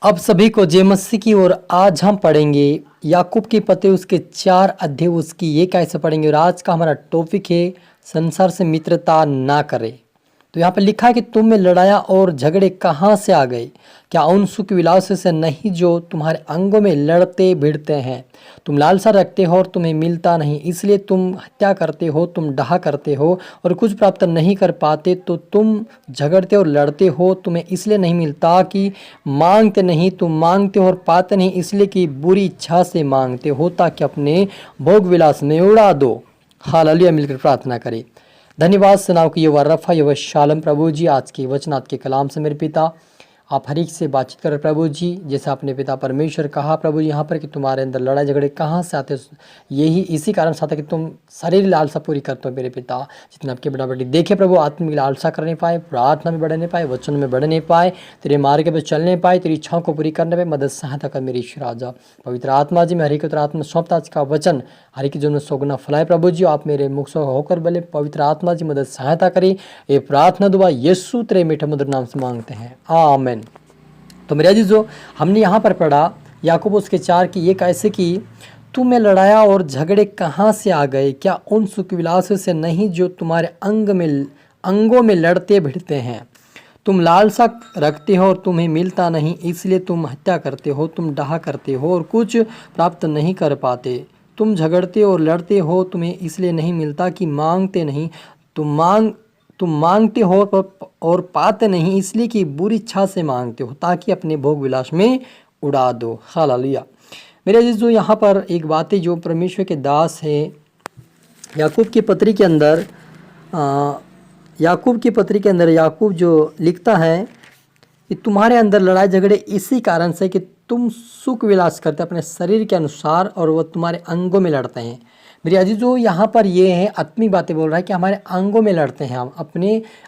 अब सभी को जय मसीह की ओर आज हम पढ़ेंगे याकूब की पत्री उसके 4 अध्याय उसकी ये कैसे पढ़ेंगे। और आज का हमारा टॉपिक है संसार से मित्रता ना करें। तो यहाँ पे लिखा है कि तुम में लड़ाया और झगड़े कहाँ से आ गए? क्या उन सुख विलास से नहीं जो तुम्हारे अंगों में लड़ते भिड़ते हैं? तुम लालसा रखते हो और तुम्हें मिलता नहीं, इसलिए तुम हत्या करते हो, तुम डाह करते हो और कुछ प्राप्त नहीं कर पाते। तो तुम झगड़ते और लड़ते हो, तुम्हें इसलिए नहीं मिलता कि मांगते नहीं। तुम मांगते हो और पाते नहीं, इसलिए कि बुरी इच्छा से मांगते हो ताकि अपने भोग विलास में उड़ा दो। हालेलुया। मिलकर प्रार्थना करें। धन्यवाद सुनाओ कि ये रफ़ा ये शालम प्रभु जी, आज के वचन आपके कलाम से मेरे पिता आप हर एक से बातचीत करें प्रभु जी। जैसे आपने पिता परमेश्वर कहा प्रभु जी यहाँ पर कि तुम्हारे अंदर लड़ाई झगड़े कहाँ से आते, यही इसी कारण से आता कि तुम शरीर लालसा पूरी करते हो मेरे पिता। जितने आपके बड़ा बड़ी देखे प्रभु, आत्मिक लालसा कर नहीं पाए, प्रार्थना में बढ़ नहीं पाए, वचन में बढ़ नहीं पाए, तेरे मार्ग पर चल नहीं पाए, तेरी इच्छाओं को पूरी करने में मदद सहायता कर मेरी ईश्वर राजा। पवित्र आत्मा जी में हरी की आत्मा सौंपता आज का वचन हरी की जो में सोगुना फलाए प्रभु जी। आप मेरे मुख से होकर बोले, पवित्र आत्मा जी मदद सहायता करें। ये प्रार्थना दुआ यीशु तेरे मीठे मधुर नाम से मांगते हैं, आमीन। तो मेरे अजीजों, हमने यहाँ पर पढ़ा याकूब उसके 4 की ये कैसे की तुम में लड़ाया और झगड़े कहाँ से आ गए? क्या उन सुख विलासों से नहीं जो तुम्हारे अंगों में लड़ते भिड़ते हैं? तुम लालसा रखते हो और तुम्हें मिलता नहीं, इसलिए तुम हत्या करते हो, तुम डाह करते हो और कुछ प्राप्त नहीं कर पाते। तुम झगड़ते और लड़ते हो, तुम्हें इसलिए नहीं मिलता कि मांगते नहीं। तुम मांगते हो और पाते नहीं, इसलिए कि बुरी इच्छा से मांगते हो ताकि अपने भोग विलास में उड़ा दो। हालेलुया। मेरे अजीजों, यहाँ पर एक बात है जो परमेश्वर के दास है याकूब की पत्री के अंदर याकूब जो लिखता है कि तुम्हारे अंदर लड़ाई झगड़े इसी कारण से कि तुम सुख विलास करते अपने शरीर के अनुसार और वह तुम्हारे अंगों में लड़ते हैं। मेरे अजीजों, यहाँ पर ये है आत्मिक बातें बोल रहा है कि हमारे अंगों में लड़ते हैं। हम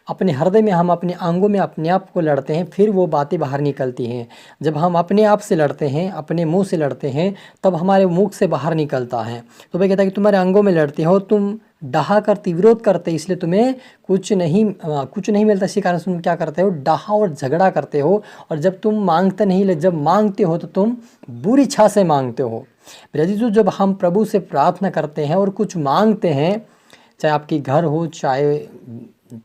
अपने हृदय में, हम अपने अंगों में अपने आप को लड़ते हैं, फिर वो बातें बाहर निकलती हैं। जब हम अपने आप से लड़ते हैं, अपने मुंह से लड़ते हैं, तब हमारे मुख से बाहर निकलता है। तो वह कहता है कि तुम्हारे अंगों में लड़ते हो, तुम डाहा करते, विरोध करते, इसलिए तुम्हें कुछ नहीं मिलता। इसी कारण से तुम क्या करते हो? डाहा और झगड़ा करते हो। और जब तुम मांगते नहीं, जब मांगते हो तो तुम बुरी इच्छा से मांगते हो। मेरे अजीजों, जब हम प्रभु से प्रार्थना करते हैं और कुछ मांगते हैं, चाहे आपकी घर हो, चाहे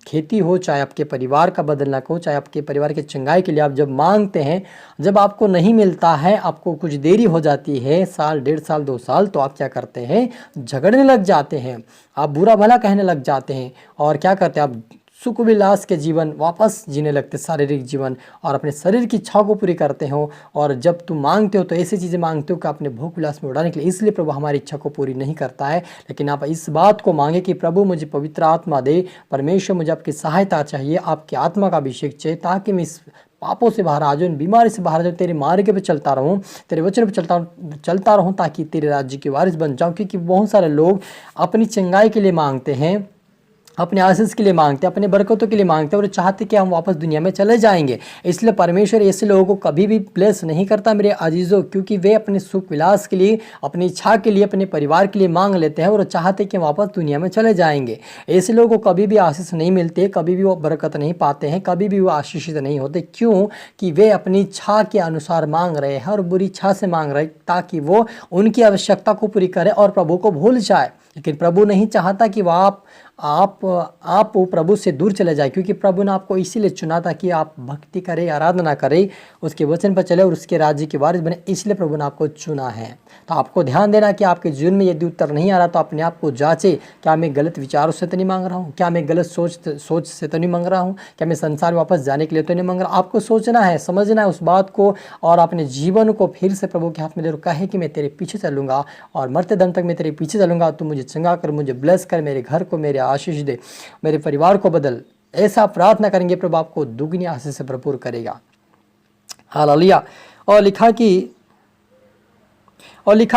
खेती हो, चाहे आपके परिवार का बदलना हो, चाहे आपके परिवार के चंगाई के लिए आप जब मांगते हैं, जब आपको नहीं मिलता है, आपको कुछ देरी हो जाती है, साल, 1.5 साल, 2 साल, तो आप क्या करते हैं? झगड़ने लग जाते हैं, आप बुरा भला कहने लग जाते हैं और क्या करते हैं? आप सुख विलास के जीवन वापस जीने लगते, शारीरिक जीवन, और अपने शरीर की इच्छाओं को पूरी करते हो। और जब तुम मांगते हो तो ऐसी चीज़ें मांगते हो कि अपने भोग विलास में उड़ाने के लिए, इसलिए प्रभु हमारी इच्छा को पूरी नहीं करता है। लेकिन आप इस बात को मांगे कि प्रभु मुझे पवित्र आत्मा दे, परमेश्वर मुझे आपकी सहायता चाहिए, आपकी आत्मा का अभिषेक चाहिए, ताकि मैं इस पापों से बाहर आ जाऊँ, बीमारी से बाहर आ जाऊँ, तेरे मार्ग पे चलता रहूँ, तेरे वचन पे चलता रहूँ, ताकि तेरे राज्य के वारिस बन जाऊँ। क्योंकि बहुत सारे लोग अपनी चंगाई के लिए मांगते हैं, अपने आशीष के लिए मांगते हैं, अपने बरकतों के लिए मांगते हैं और चाहते कि हम वापस दुनिया में चले जाएंगे। इसलिए परमेश्वर ऐसे लोगों को कभी भी ब्लेस नहीं करता मेरे अजीजों, क्योंकि वे अपने सुख विलास के लिए, अपनी इच्छा के लिए, अपने परिवार के लिए मांग लेते हैं और चाहते कि वापस दुनिया में चले जाएंगे। ऐसे लोगों को कभी भी आशीष नहीं मिलते, कभी भी वो बरकत नहीं पाते हैं, कभी भी वो आशीषित नहीं होते। क्यों? कि वे अपनी इच्छा के अनुसार मांग रहे हैं और बुरी इच्छा से मांग रहे हैं, ताकि वो उनकी आवश्यकता को पूरी करे और प्रभु को भूल जाए। लेकिन प्रभु नहीं चाहता कि वह आप वो प्रभु से दूर चले जाए, क्योंकि प्रभु ने आपको इसीलिए चुना था कि आप भक्ति करें, आराधना करें, उसके वचन पर चले और उसके राज्य के वारिस बने। इसलिए प्रभु ने आपको चुना है। तो आपको ध्यान देना कि आपके जीवन में यदि उत्तर नहीं आ रहा तो अपने आप को जांचे, क्या मैं गलत विचारों से तो नहीं मांग रहा हूँ? क्या मैं गलत सोच से तो नहीं मांग रहा हूँ? क्या मैं संसार में वापस जाने के लिए तो नहीं मांग रहा? आपको सोचना है, समझना है उस बात को और अपने जीवन को फिर से प्रभु के हाथ में दे। कहे कि मैं तेरे पीछे चलूँगा और मरते दम तक मैं तेरे पीछे चलूँगा। तू मुझे चंगा कर, मुझे ब्लेस कर, मेरे घर को मेरे आशीष दे, मेरे परिवार को बदल। ऐसा प्रार्थना करेंगे, प्रभु आपको दुगनी आशीष से भरपूर करेगा। हालेलुया। और लिखा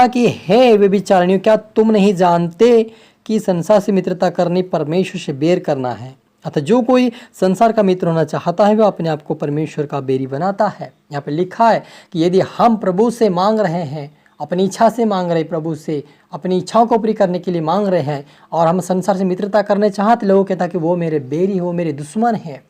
कि हे व्यभिचारिणियों, क्या तुम नहीं जानते कि संसार से मित्रता करनी परमेश्वर से बैर करना है? अतः जो कोई संसार का मित्र होना चाहता है वह अपने आप को परमेश्वर का बैरी बनाता है। यहाँ पे लिखा है कि यदि हम प्रभु से मांग रहे हैं, अपनी इच्छा से मांग रहे, प्रभु से अपनी इच्छाओं को पूरी करने के लिए मांग रहे हैं, और हम संसार से मित्रता करने चाहते, लोगों कहता कि वो मेरे बैरी हो, मेरे दुश्मन है,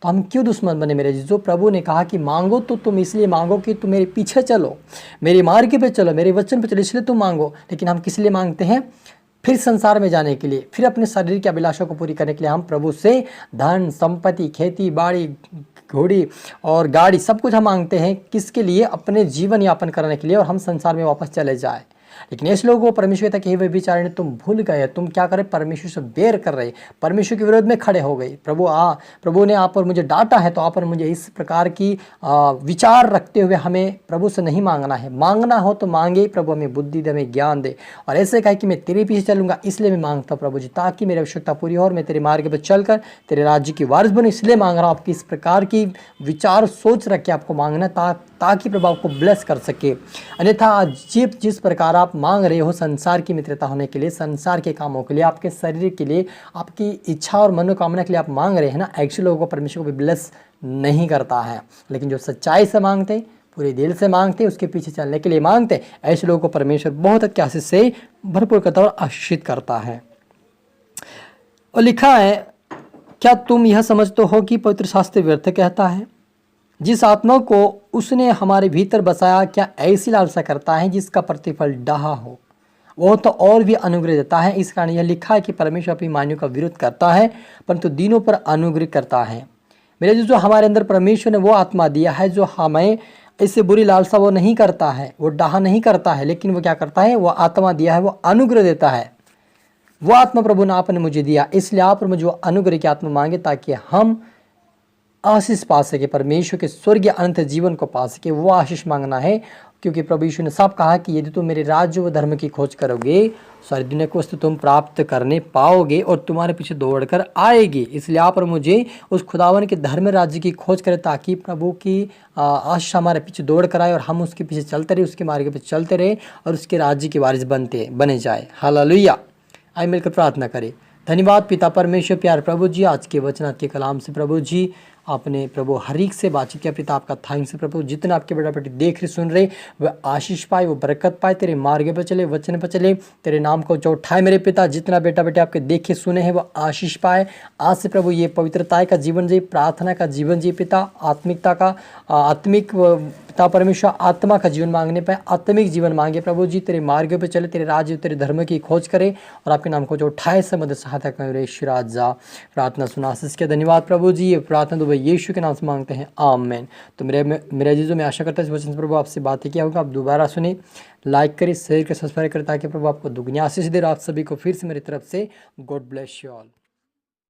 तो हम क्यों दुश्मन बने मेरे अजीजों। प्रभु ने कहा कि मांगो तो तुम इसलिए मांगो कि तुम मेरे पीछे चलो, मेरे मार्ग पे चलो, मेरे वचन पे चलो, इसलिए तुम मांगो। लेकिन हम किस लिए मांगते हैं? फिर संसार में जाने के लिए, फिर अपने शरीर की अभिलाषा को पूरी करने के लिए हम प्रभु से धन संपत्ति, खेती बाड़ी, घोड़ी और गाड़ी सब कुछ हम मांगते हैं। किसके लिए? अपने जीवन यापन करने के लिए, और हम संसार में वापस चले जाए। लेकिन ऐसे लोगों को परमेश्वर कहता है कि वे बेचारे, तुम भूल गए, तुम क्या करे, परमेश्वर से बैर कर रहे, परमेश्वर के विरोध में खड़े हो गए। प्रभु ने आप पर मुझे डांटा है, तो आप पर मुझे इस प्रकार की विचार रखते हुए हमें प्रभु से नहीं मांगना है। मांगना हो तो मांगे, प्रभु हमें बुद्धि दे, हमें ज्ञान दे, और ऐसे कहे कि मैं तेरे पीछे चलूंगा, इसलिए मैं मांगता हूँ प्रभु जी, ताकि मेरी आवश्यकता पूरी हो और मैं तेरे मार्ग पर चलकर तेरे राज्य की वारिस बनूं। इसलिए मांग रहा हूँ। आपकी इस प्रकार की विचार सोच रख के आपको मांगना, ताकि प्रभु आपको ब्लेस कर सके। अन्यथा आज जिस प्रकार आप मांग रहे हो संसार की मित्रता होने के लिए, संसार के कामों के लिए, आपके शरीर के लिए, आपकी इच्छा और मनोकामना के लिए आप मांग रहे हैं ना, एक्चुअली लोगों को परमेश्वर को भी ब्लेस नहीं करता है। लेकिन जो सच्चाई से मांगते, पूरे दिल से मांगते, उसके पीछे चलने के लिए मांगते, ऐसे लोगों को परमेश्वर बहुत अच्छे आशीष से भरपूर करता है और आशीषित करता है। और लिखा है, क्या तुम यह समझते हो कि पवित्र शास्त्र व्यर्थ कहता है? जिस आत्मा को उसने हमारे भीतर बसाया, क्या ऐसी लालसा करता है जिसका प्रतिफल डाहा हो? वह तो और भी अनुग्रह देता है। इस कारण यह लिखा है कि परमेश्वर अपनी मानियों का विरोध करता है, परंतु दीनों पर अनुग्रह करता है। मेरे जो हमारे अंदर परमेश्वर ने वो आत्मा दिया है, जो हमें इससे बुरी लालसा वो नहीं करता है, वो डाहा नहीं करता है, लेकिन वो क्या करता है, वो आत्मा दिया है, वो अनुग्रह देता है। वो आत्मा प्रभु ने आपने मुझे दिया, इसलिए आप और मुझे वो अनुग्रह की आत्मा मांगे, ताकि हम आशीष पा सके, परमेश्वर के स्वर्गीय अनंत जीवन को पा सके। वो आशीष मांगना है, क्योंकि प्रभु यीशु ने साफ कहा कि यदि तुम मेरे राज्य व धर्म की खोज करोगे, सारी दुनिया को वस्तु तुम प्राप्त करने पाओगे और तुम्हारे पीछे दौड़कर आएगी। इसलिए आप और मुझे उस खुदावन के धर्म राज्य की खोज करें, ताकि प्रभु की आशीष हमारे पीछे दौड़ कर आए और हम उसके पीछे चलते रहे, उसके मार्ग पर चलते रहे और उसके राज्य के वारिस बने जाए। हालेलुया। आइए मिलकर प्रार्थना करें। धन्यवाद पिता परमेश्वर, प्यार प्रभु जी, आज के वचन आपके कलाम से प्रभु जी आपने प्रभु हर एक से बातचीत किया। पिता आपका थैंक्स है प्रभु, जितने आपके बेटा बेटी देख रहे सुन रहे, वह आशीष पाए, वो बरकत पाए, तेरे मार्ग पर चले, वचन पर चले, तेरे नाम को उठाए। मेरे पिता जितना बेटा बेटे आपके देखे सुने हैं वो आशीष पाए। आज से प्रभु ये पवित्रता का जीवन जी, प्रार्थना का जीवन जी पिता, आत्मिकता का आत्मिक पिता परमेश्वर आत्मा का जीवन मांगने पाए, आत्मिक जीवन मांगे प्रभु जी, तेरे मार्ग पर चले, तेरे राज्य तेरे धर्म की खोज करे और आपके नाम को जो उठाए से मदद सहायता करें। राजा प्रार्थना सुना आशीष के धन्यवाद प्रभु जी। ये प्रार्थना तो यीशु के नाम से मांगते हैं, आमीन। तो मेरे अजीजों में आशा करता है इस वचन से प्रभु आपसे बातें किया होगा, आप दोबारा सुने, लाइक करें, शेयर करें, सब्सक्राइब करें, ताकि प्रभु आपको दुगनी आशीष दे। आप सभी को फिर से मेरी तरफ से गॉड ब्लेस यू ऑल।